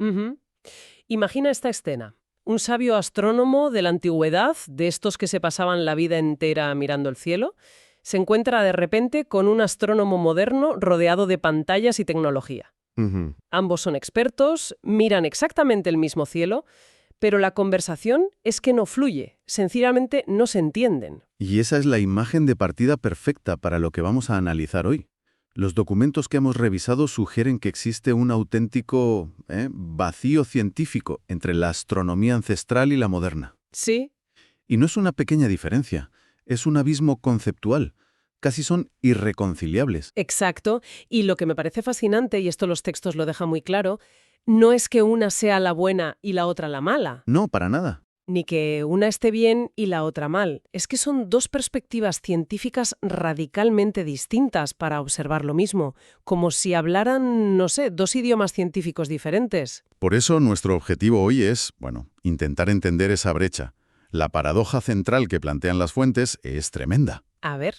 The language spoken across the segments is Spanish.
Ujú. Imagina esta escena. Un sabio astrónomo de la antigüedad, de estos que se pasaban la vida entera mirando el cielo, se encuentra de repente con un astrónomo moderno rodeado de pantallas y tecnología. Ujú. Ambos son expertos, miran exactamente el mismo cielo, pero la conversación es que no fluye, sencillamente no se entienden. Y esa es la imagen de partida perfecta para lo que vamos a analizar hoy. Los documentos que hemos revisado sugieren que existe un auténtico vacío científico entre la astronomía ancestral y la moderna. Sí, Y no es una pequeña diferencia, es un abismo conceptual. Casi son irreconciliables. exacto. Y lo que me parece fascinante, y esto los textos lo dejan muy claro, no es que una sea la buena y la otra la mala, No, para nada. ni que una esté bien y la otra mal. Es que son dos perspectivas científicas radicalmente distintas para observar lo mismo, como si hablaran, no sé, dos idiomas científicos diferentes. Por eso nuestro objetivo hoy es, intentar entender esa brecha. La paradoja central que plantean las fuentes es tremenda. A ver.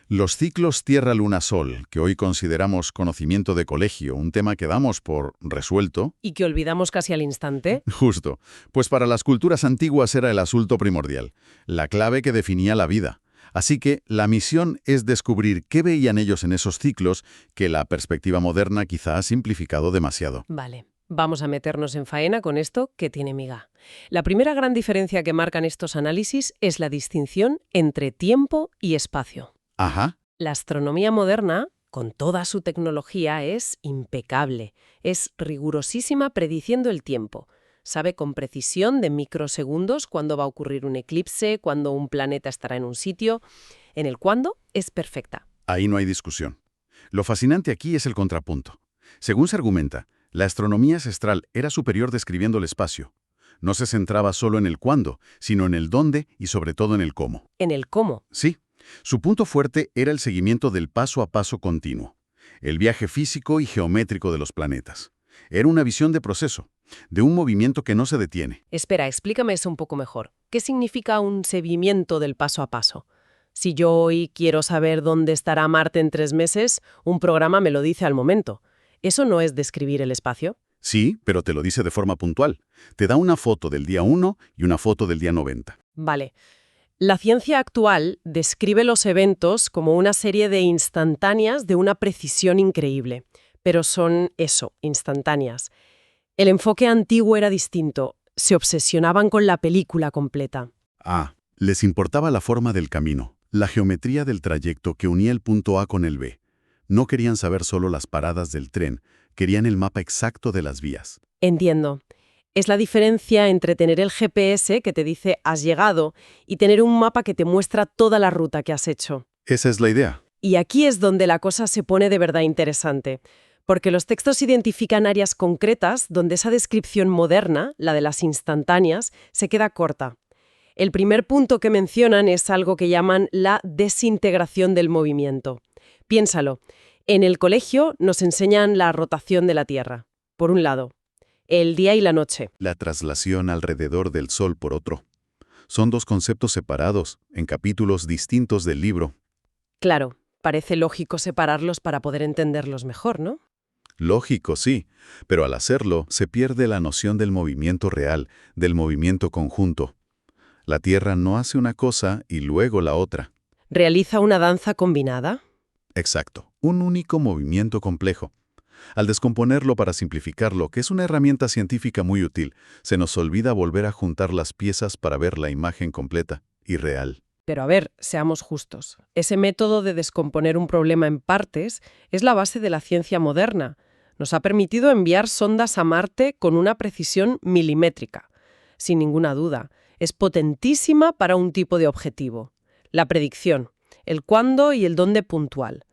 Los ciclos Tierra-Luna-Sol, que hoy consideramos conocimiento de colegio, un tema que damos por resuelto, Y que olvidamos casi al instante. justo, pues para las culturas antiguas era el asunto primordial, la clave que definía la vida. Así que la misión es descubrir qué veían ellos en esos ciclos que la perspectiva moderna quizá ha simplificado demasiado. Vale, vamos a meternos en faena con esto que tiene miga. La primera gran diferencia que marcan estos análisis es la distinción entre tiempo y espacio. Ajá. La astronomía moderna, con toda su tecnología, es impecable. Es rigurosísima prediciendo el tiempo. Sabe con precisión de microsegundos cuándo va a ocurrir un eclipse, cuándo un planeta estará en un sitio. En el cuándo es perfecta. Ahí no hay discusión. Lo fascinante aquí es el contrapunto. Según se argumenta, la astronomía ancestral era superior describiendo el espacio. No se centraba solo en el cuándo, sino en el dónde y sobre todo en el cómo. En el cómo. Sí, su punto fuerte era el seguimiento del paso a paso continuo, el viaje físico y geométrico de los planetas. Era una visión de proceso, de un movimiento que no se detiene. Espera, explícame eso un poco mejor. ¿Qué significa un seguimiento del paso a paso? Si yo hoy quiero saber dónde estará Marte en 3 meses, un programa me lo dice al momento. ¿Eso no es describir el espacio? Sí, pero te lo dice de forma puntual. Te da una foto del día 1 y una foto del día 90. Vale. La ciencia actual describe los eventos como una serie de instantáneas de una precisión increíble. Pero son eso, instantáneas. El enfoque antiguo era distinto. Se obsesionaban con la película completa. Ah, les importaba la forma del camino, la geometría del trayecto que unía el punto A con el B. No querían saber solo las paradas del tren, querían el mapa exacto de las vías. Entiendo. Es la diferencia entre tener el GPS que te dice has llegado y tener un mapa que te muestra toda la ruta que has hecho. Esa es la idea. Y aquí es donde la cosa se pone de verdad interesante, porque los textos identifican áreas concretas donde esa descripción moderna, la de las instantáneas, se queda corta. El primer punto que mencionan es algo que llaman la desintegración del movimiento. Piénsalo, en el colegio nos enseñan la rotación de la Tierra, por un lado, el día y la noche. La traslación alrededor del Sol por otro. Son dos conceptos separados, en capítulos distintos del libro. Claro, parece lógico separarlos para poder entenderlos mejor, ¿no? Lógico, sí, pero al hacerlo se pierde la noción del movimiento real, del movimiento conjunto. La Tierra no hace una cosa y luego la otra. ¿Realiza una danza combinada? Exacto, un único movimiento complejo. Al descomponerlo para simplificarlo, que es una herramienta científica muy útil, se nos olvida volver a juntar las piezas para ver la imagen completa y real. Pero a ver, seamos justos. Ese método de descomponer un problema en partes es la base de la ciencia moderna. Nos ha permitido enviar sondas a Marte con una precisión milimétrica. Sin ninguna duda, es potentísima para un tipo de objetivo. La predicción, el cuándo y el dónde puntual.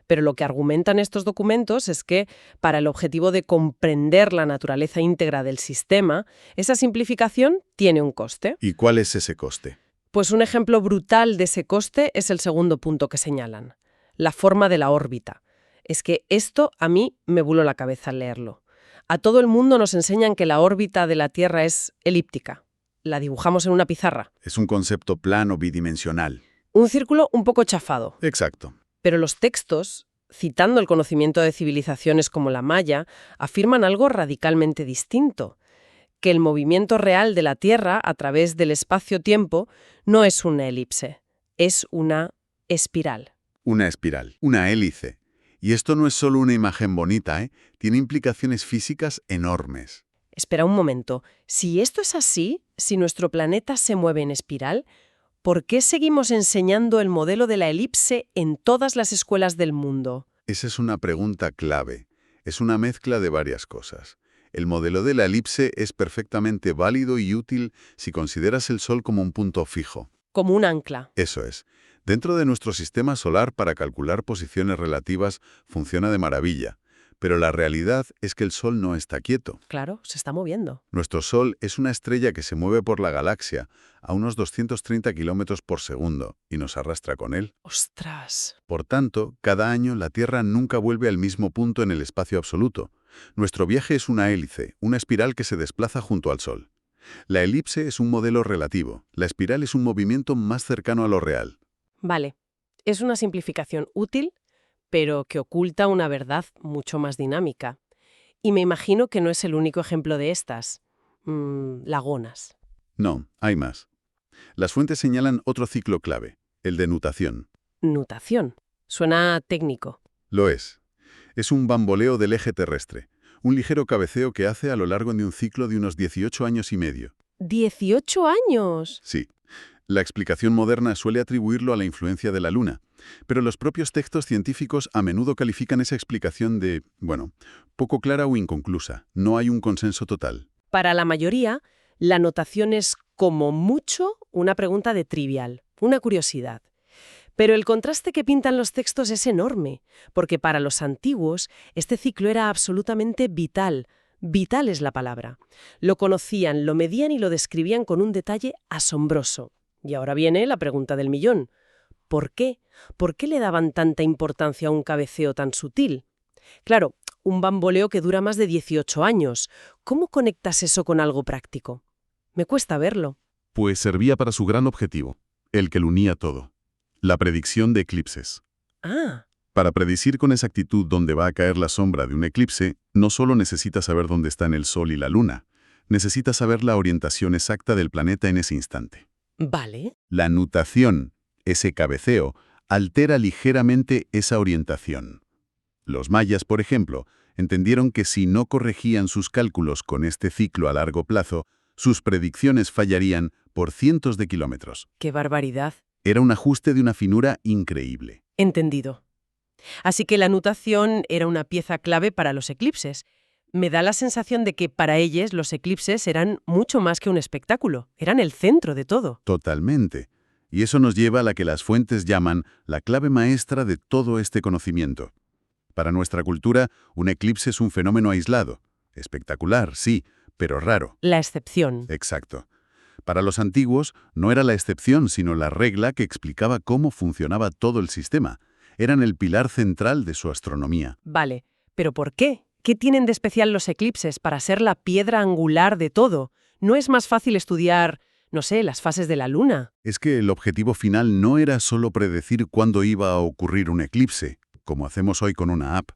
Pero lo que argumentan estos documentos es que, para el objetivo de comprender la naturaleza íntegra del sistema, esa simplificación tiene un coste. ¿Y cuál es ese coste? Pues un ejemplo brutal de ese coste es el segundo punto que señalan, la forma de la órbita. Es que esto a mí me voló la cabeza al leerlo. A todo el mundo nos enseñan que la órbita de la Tierra es elíptica. La dibujamos en una pizarra. Es un concepto plano bidimensional. Un círculo un poco chafado. Exacto. Pero los textos citando el conocimiento de civilizaciones como la maya, afirman algo radicalmente distinto, que el movimiento real de la Tierra a través del espacio-tiempo no es una elipse, es una espiral. Una espiral, una hélice. Y esto no es solo una imagen bonita, ¿eh? Tiene implicaciones físicas enormes. Espera un momento, si esto es así, si nuestro planeta se mueve en espiral, ¿por qué seguimos enseñando el modelo de la elipse en todas las escuelas del mundo? Esa es una pregunta clave. Es una mezcla de varias cosas. El modelo de la elipse es perfectamente válido y útil si consideras el Sol como un punto fijo. Como un ancla. Eso es. Dentro de nuestro sistema solar, para calcular posiciones relativas, funciona de maravilla. Pero la realidad es que el Sol no está quieto. Claro, se está moviendo. Nuestro Sol es una estrella que se mueve por la galaxia a unos 230 kilómetros por segundo y nos arrastra con él. ¡Ostras! Por tanto, cada año la Tierra nunca vuelve al mismo punto en el espacio absoluto. Nuestro viaje es una hélice, una espiral que se desplaza junto al Sol. La elipse es un modelo relativo, la espiral es un movimiento más cercano a lo real. Vale, es una simplificación útil, pero que oculta una verdad mucho más dinámica. Y me imagino que no es el único ejemplo de estas. Lagunas. No, hay más. Las fuentes señalan otro ciclo clave, el de nutación. Nutación. Suena técnico. Lo es. Es un bamboleo del eje terrestre, un ligero cabeceo que hace a lo largo de un ciclo de unos 18 años y medio. ¡18 años! Sí. La explicación moderna suele atribuirlo a la influencia de la Luna, pero los propios textos científicos a menudo califican esa explicación de, poco clara o inconclusa. No hay un consenso total. Para la mayoría, la notación es como mucho una pregunta de trivial, una curiosidad. Pero el contraste que pintan los textos es enorme, porque para los antiguos este ciclo era absolutamente vital. Vital es la palabra. Lo conocían, lo medían y lo describían con un detalle asombroso. Y ahora viene la pregunta del millón. ¿Por qué? ¿Por qué le daban tanta importancia a un cabeceo tan sutil? Claro, un bamboleo que dura más de 18 años. ¿Cómo conectas eso con algo práctico? Me cuesta verlo. Pues servía para su gran objetivo, el que lo unía todo. La predicción de eclipses. Ah, Para predecir con exactitud dónde va a caer la sombra de un eclipse, no solo necesitas saber dónde están el Sol y la Luna, necesitas saber la orientación exacta del planeta en ese instante. vale. La nutación, ese cabeceo, altera ligeramente esa orientación. Los mayas, por ejemplo, entendieron que si no corregían sus cálculos con este ciclo a largo plazo, sus predicciones fallarían por cientos de kilómetros. ¡Qué barbaridad! Era un ajuste de una finura increíble. Entendido. Así que la nutación era una pieza clave para los eclipses. Me da la sensación de que para ellos los eclipses eran mucho más que un espectáculo, eran el centro de todo. Totalmente. Y eso nos lleva a la que las fuentes llaman la clave maestra de todo este conocimiento. Para nuestra cultura, un eclipse es un fenómeno aislado. Espectacular, sí, pero raro. La excepción. Exacto. Para los antiguos, no era la excepción, sino la regla que explicaba cómo funcionaba todo el sistema. Eran el pilar central de su astronomía. Vale, pero ¿por qué? ¿Qué tienen de especial los eclipses para ser la piedra angular de todo? ¿No es más fácil estudiar, no sé, las fases de la Luna? Es que el objetivo final no era solo predecir cuándo iba a ocurrir un eclipse, como hacemos hoy con una app.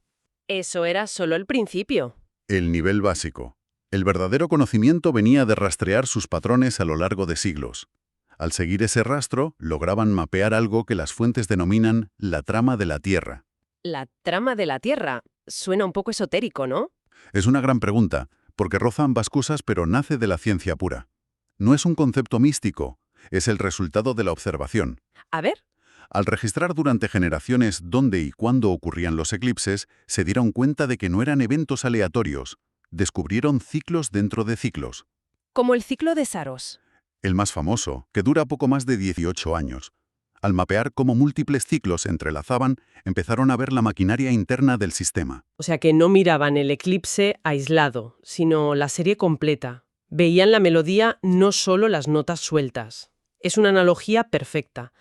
Eso era solo el principio. El nivel básico. El verdadero conocimiento venía de rastrear sus patrones a lo largo de siglos. Al seguir ese rastro, lograban mapear algo que las fuentes denominan la trama de la Tierra. La trama de la Tierra. Suena un poco esotérico, ¿no? Es una gran pregunta, porque roza ambas cosas, pero nace de la ciencia pura. No es un concepto místico, es el resultado de la observación. A ver. Al registrar durante generaciones dónde y cuándo ocurrían los eclipses, se dieron cuenta de que no eran eventos aleatorios. Descubrieron ciclos dentro de ciclos. Como el ciclo de Saros. El más famoso, que dura poco más de 18 años. Al mapear cómo múltiples ciclos se entrelazaban, empezaron a ver la maquinaria interna del sistema. O sea que no miraban el eclipse aislado, sino la serie completa. Veían la melodía, no solo las notas sueltas. Es una analogía perfecta.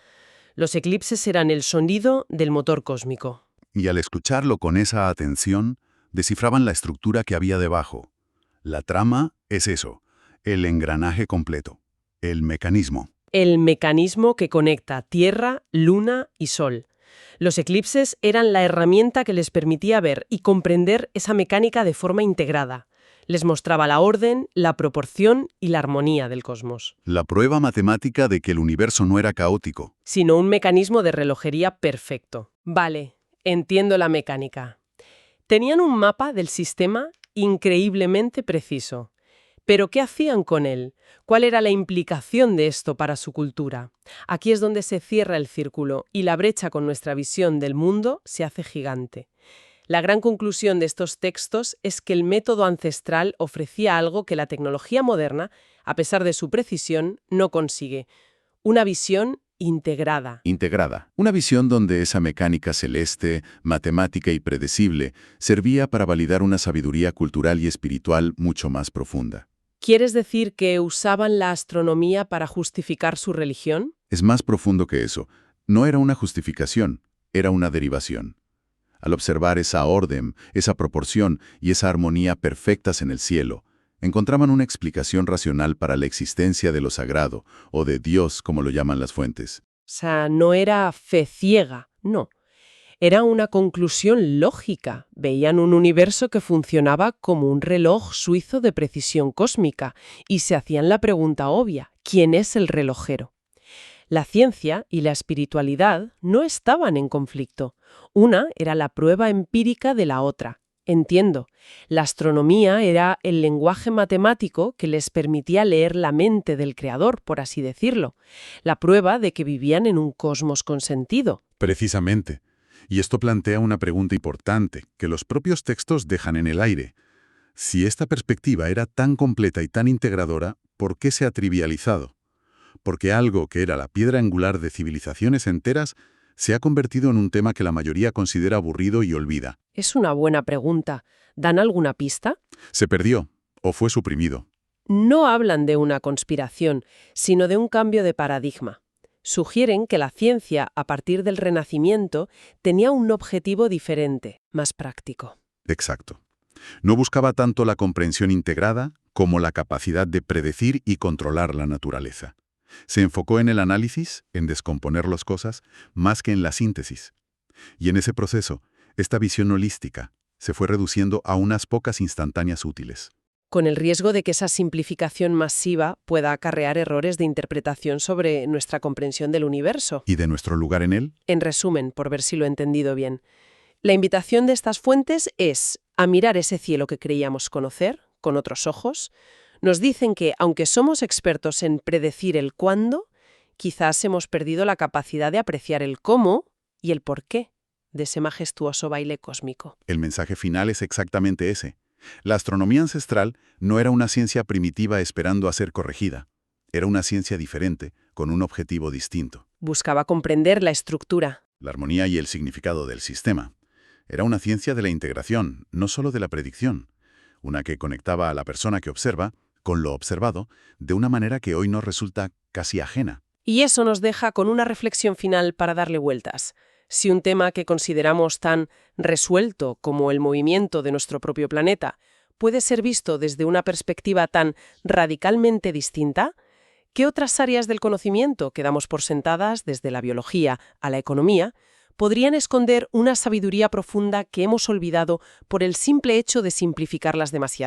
Los eclipses eran el sonido del motor cósmico. Y al escucharlo con esa atención, descifraban la estructura que había debajo. La trama es eso, el engranaje completo, el mecanismo. El mecanismo que conecta Tierra, Luna y Sol. Los eclipses eran la herramienta que les permitía ver y comprender esa mecánica de forma integrada. Les mostraba la orden, la proporción y la armonía del cosmos. La prueba matemática de que el universo no era caótico. Sino un mecanismo de relojería perfecto. Vale, entiendo la mecánica. Tenían un mapa del sistema increíblemente preciso. ¿Pero qué hacían con él? ¿Cuál era la implicación de esto para su cultura? Aquí es donde se cierra el círculo y la brecha con nuestra visión del mundo se hace gigante. La gran conclusión de estos textos es que el método ancestral ofrecía algo que la tecnología moderna, a pesar de su precisión, no consigue: una visión integrada. Integrada. Una visión donde esa mecánica celeste, matemática y predecible servía para validar una sabiduría cultural y espiritual mucho más profunda. ¿Quieres decir que usaban la astronomía para justificar su religión? Es más profundo que eso. No era una justificación, era una derivación. Al observar esa orden, esa proporción y esa armonía perfectas en el cielo, encontraban una explicación racional para la existencia de lo sagrado, o de Dios, como lo llaman las fuentes. O sea, no era fe ciega, no. Era una conclusión lógica. Veían un universo que funcionaba como un reloj suizo de precisión cósmica y se hacían la pregunta obvia: ¿quién es el relojero? La ciencia y la espiritualidad no estaban en conflicto. Una era la prueba empírica de la otra. Entiendo. La astronomía era el lenguaje matemático que les permitía leer la mente del creador, por así decirlo. La prueba de que vivían en un cosmos con sentido. Precisamente. Y esto plantea una pregunta importante, que los propios textos dejan en el aire. Si esta perspectiva era tan completa y tan integradora, ¿por qué se ha trivializado? Porque algo que era la piedra angular de civilizaciones enteras se ha convertido en un tema que la mayoría considera aburrido y olvida. Es una buena pregunta. ¿Dan alguna pista? Se perdió, o fue suprimido. No hablan de una conspiración, sino de un cambio de paradigma. Sugieren que la ciencia, a partir del Renacimiento, tenía un objetivo diferente, más práctico. Exacto. No buscaba tanto la comprensión integrada como la capacidad de predecir y controlar la naturaleza. Se enfocó en el análisis, en descomponer las cosas, más que en la síntesis. Y en ese proceso, esta visión holística se fue reduciendo a unas pocas instantáneas útiles. Con el riesgo de que esa simplificación masiva pueda acarrear errores de interpretación sobre nuestra comprensión del universo. ¿Y de nuestro lugar en él? En resumen, por ver si lo he entendido bien, la invitación de estas fuentes es a mirar ese cielo que creíamos conocer, con otros ojos. Nos dicen que, aunque somos expertos en predecir el cuándo, quizás hemos perdido la capacidad de apreciar el cómo y el porqué de ese majestuoso baile cósmico. El mensaje final es exactamente ese. La astronomía ancestral no era una ciencia primitiva esperando a ser corregida. Era una ciencia diferente, con un objetivo distinto. Buscaba comprender la estructura. La armonía y el significado del sistema. Era una ciencia de la integración, no solo de la predicción. Una que conectaba a la persona que observa con lo observado de una manera que hoy nos resulta casi ajena. Y eso nos deja con una reflexión final para darle vueltas. Si un tema que consideramos tan resuelto como el movimiento de nuestro propio planeta puede ser visto desde una perspectiva tan radicalmente distinta, ¿qué otras áreas del conocimiento que damos por sentadas, desde la biología a la economía, podrían esconder una sabiduría profunda que hemos olvidado por el simple hecho de simplificarlas demasiado?